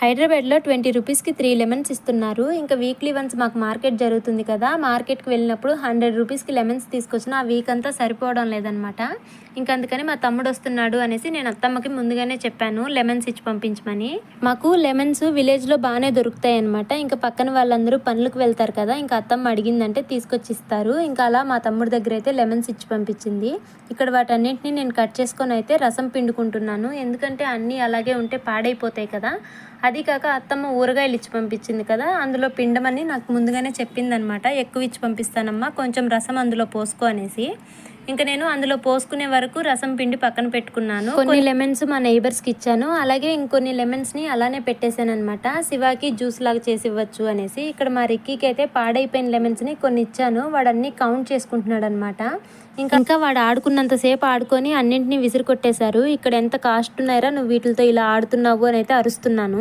హైదరాబాద్లో 20 రూపీస్కి 3 లెమన్స్ ఇస్తున్నారు. ఇంకా వీక్లీ వన్స్ మాకు మార్కెట్ జరుగుతుంది కదా, మార్కెట్కి వెళ్ళినప్పుడు 100 రూపీస్కి లెమన్స్ తీసుకొచ్చిన ఆ వీక్ అంతా సరిపోవడం లేదనమాట. ఇంకా అందుకని మా తమ్ముడు వస్తున్నాడు అనేసి నేను అత్తమ్మకి ముందుగానే చెప్పాను లెమన్స్ ఇచ్చి పంపించమని. మాకు లెమన్స్ విలేజ్లో బాగానే దొరుకుతాయి అనమాట. ఇంకా పక్కన వాళ్ళందరూ పనులకు వెళ్తారు కదా, ఇంకా అత్తమ్మ అడిగిందంటే తీసుకొచ్చి ఇస్తారు. ఇంకా అలా మా తమ్ముడి దగ్గర అయితే లెమన్స్ ఇచ్చి పంపించింది. ఇక్కడ వాటన్నింటినీ నేను కట్ చేసుకొని అయితే రసం పిండుకుంటున్నాను. ఎందుకంటే అన్నీ అలాగే ఉంటే పాడైపోతాయి కదా. అది కాక అత్తమ్మ ఊరగాయలు ఇచ్చి పంపించింది కదా, అందులో పిండమని నాకు ముందుగానే చెప్పిందనమాట. ఎక్కువ ఇచ్చి పంపిస్తానమ్మా, కొంచెం రసం అందులో పోసుకో అనేసి. ఇంకా నేను అందులో పోసుకునే వరకు రసం పిండి పక్కన పెట్టుకున్నాను. కొన్ని లెమన్స్ మా నైబర్స్కి ఇచ్చాను, అలాగే ఇంకొన్ని లెమన్స్ని అలానే పెట్టేశాను అనమాట. శివాకి జ్యూస్ లాగా చేసి ఇవ్వచ్చు అనేసి. ఇక్కడ మా రిక్కీకి అయితే పాడైపోయిన లెమన్స్ని కొన్ని ఇచ్చాను. వాడు అన్నీ కౌంట్ చేసుకుంటున్నాడు అనమాట. ఇంకా వాడు ఆడుకున్నంతసేపు ఆడుకొని అన్నింటినీ విసిరి కొట్టేశారు. ఇక్కడ ఎంత కాస్ట్ ఉన్నాయరా నువ్వు వీటితో ఇలా ఆడుతున్నావు అని అయితే అరుస్తున్నాను.